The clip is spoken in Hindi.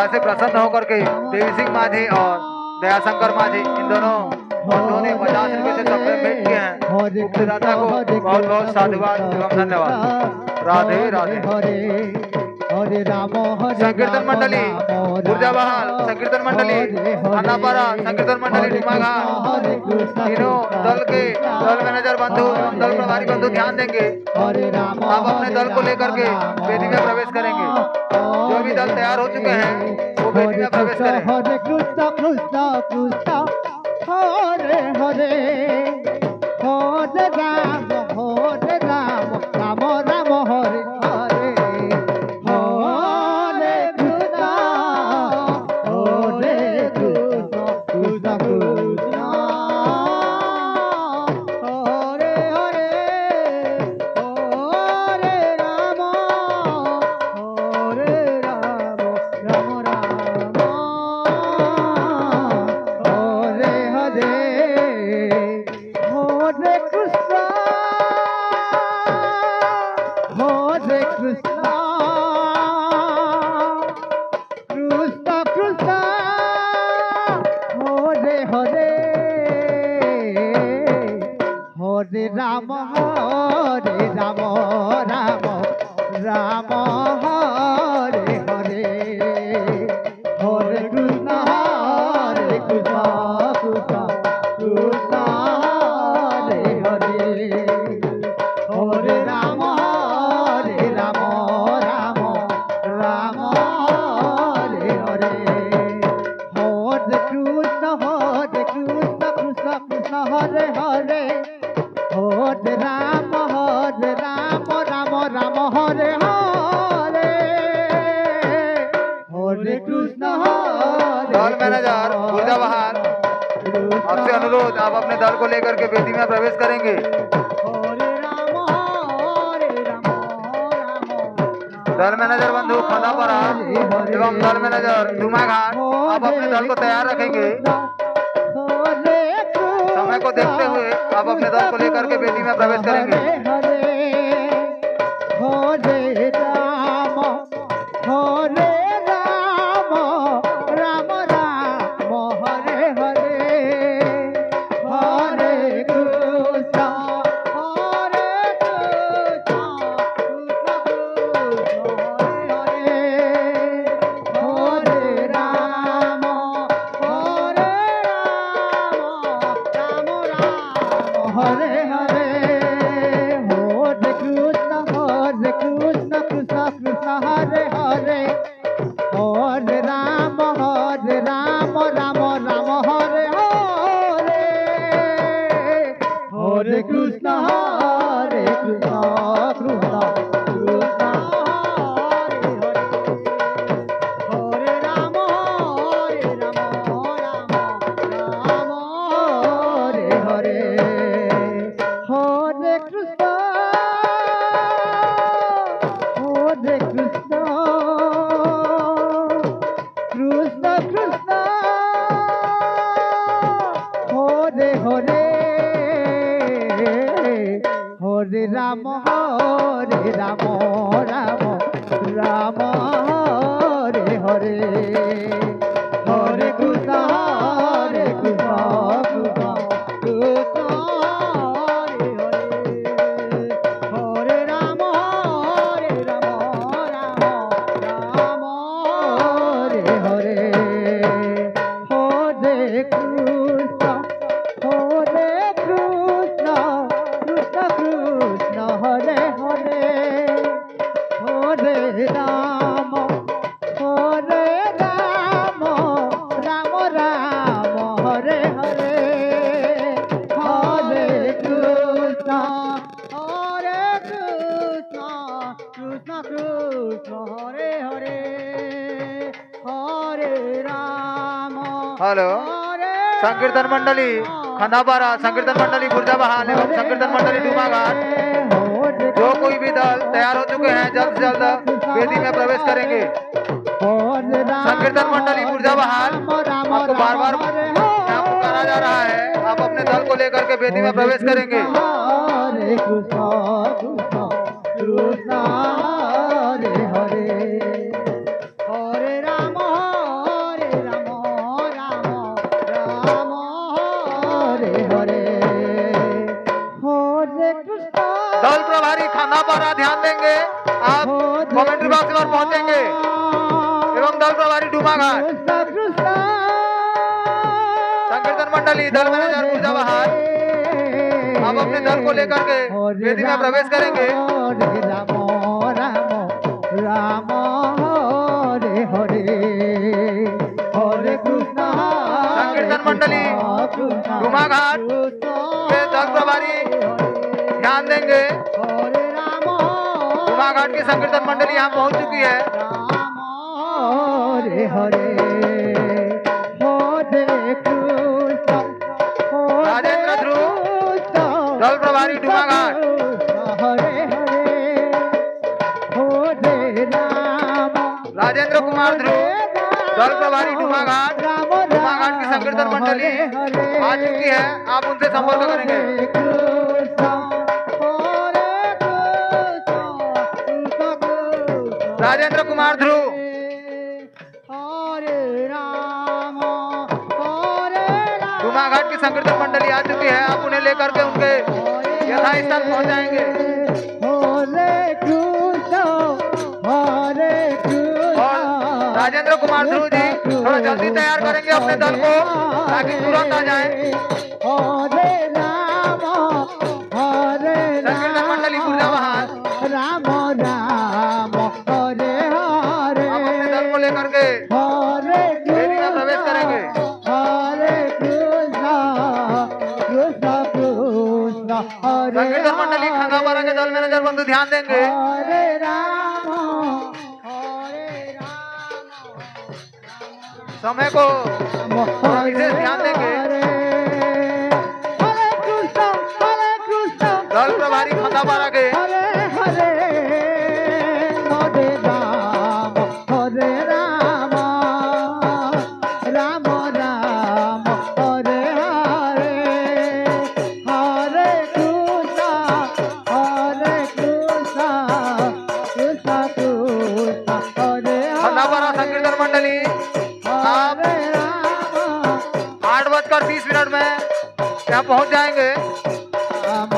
से प्रसन्न होकर के देवी सिंह माझी और दयाशंकर माझी इन दोनों बंधुओं ने 50 रुपए से सब में भेंट किए हैं। मुक्तिदाता को बहुत बहुत साधुवाद एवं धन्यवाद। राधे राधे। संकीर्तन मंडली बुर्जाबहाल, संकीर्तन मंडली अन्नापारा, संकीर्तन मंडली डुमाघाट, तीनों दल के दल मैनेजर बंधु एवं दल प्रभारी बंधु ध्यान देंगे। आप अपने दल को लेकर के वेदी में प्रवेश करेंगे। जो भी दल तैयार हो चुके हैं वो वेदी में प्रवेश करें। हरे कृष्ण कृष्ण कृष्ण हरे हरे, हरे राम राम राम हरे हरे, हरे कृष्ण कृष्ण कृष्ण हरे हरे, हरे राम राम राम हरे हरे, हरे कृष्ण कृष्ण कृष्ण हरे हरे, हरे राम राम राम हरे हरे, हरे कृष्ण कृष्ण कृष्ण हरे हरे, हरे राम राम राम हरे हरे, हरे कृष्ण कृष्ण कृष्ण हरे हरे, हरे राम राम राम हरे हरे, हरे कृष्ण दल मैनेजर बुर्जाबहाल, आपसे अनुरोध आप अपने दल को लेकर के वेदी में प्रवेश करेंगे। दल मैनेजर बंधु खदापारा एवं दल मैनेजर डुमाघाट, आप अपने दल को तैयार रखेंगे। समय को देखते हुए आप अपने दल को लेकर के वेदी में प्रवेश करेंगे। हरे राम राम राम हरे हरे, हरे कृष्ण हरे राम हरे हरे, हरे कृष्ण कृष्ण कृष्ण हरे हरे, हरे राम राम राम हरे हरे, हरे कृष्ण कृष्ण कृष्ण हरे राम राम हरे हरे, हरे कृष्ण कृष्ण कृष्ण हरे हरे, हरे राम राम राम हरे हरे, हरे कृष्ण कृष्ण कृष्ण हरे हरे, हरे राम राम हरे हरे, हरे कृष्ण कृष्ण कृष्ण हरे हरे, हरे राम हेलो संकीर्तन मंडली खंडापारा, संकीर्तन मंडली बुर्जाबहाल एवं संकीर्तन मंडली डूमाघाट, जो कोई भी दल तैयार हो चुके हैं जल्द से जल्द वेदी में प्रवेश करेंगे। संकीर्तन मंडली बुर्जाबहाल, आपको बार बार यहाँ पुकारा जा रहा है, आप अपने दल को लेकर के वेदी में प्रवेश करेंगे। हरे कृष्ण कृष्ण कृष्ण हरे हरे, हरे राम राम राम हरे हरे, हरे कृष्ण। दल प्रभारी खानापारा ध्यान देंगे, आप कमेंट्री बॉक्स में पहुंचेंगे एवं दल प्रभारी डूमाघाट, संकीर्तन मंडली दल मैनेजर बुर्जाबहाल, आप अपने दल को लेकर के वेदी में प्रवेश करेंगे। राम राम राम हरे हरे, हरे कृष्ण संकीर्तन मंडली डूमाघाट के दल प्रभारी ध्यान देंगे, हरे राम डूमाघाट की संकीर्तन मंडली यहाँ पहुंच चुकी है। हरे हरे, हरे कृष्ण राजेंद्र ध्रुव दल प्रभारी डूमाघाट, हरे हरे, हरे राम राजेंद्र कुमार ध्रुव दल प्रभारी डूमाघाट, डूमाघाट की संकीर्तन मंडली आ चुकी है, आप उनसे संपर्क करेंगे। राजेंद्र कुमार ध्रुव हरे राम हरे राम, डूमाघाट की संकीर्तन मंडली आ चुकी है, आप उन्हें लेकर के उनके यथास्थान पहुंचाएंगे। हरे कृष्ण हरे कृष्ण। और राजेंद्र कुमार ध्रुव जी थोड़ा जल्दी तैयार करेंगे अपने दल को ताकि तुरंत आ जाए। हरे राम हरे संकीर्तन मंडली बुर्जाबहाल, राम राम हरे हरे, आप अपने दल को लेकर के हरे वेदी में प्रवेश करेंगे। हरे कृष्ण कृष्ण कृष्ण हरे संकीर्तन मंडली खंगापारा के दल मैनेजर बंधु ध्यान देंगे। हरे राम हरे राम, समय को विशेष ध्यान देंगे। हरे कृष्ण दल प्रभारी खंगापारा के हरे हरे, हरे राम राम राम हरे हरे, हरे कृष्ण कृष्ण कृष्ण हरे खंगापारा संकीर्तन मंडली आप हरे राम 8:30 में यहाँ पहुंच जाएंगे। राम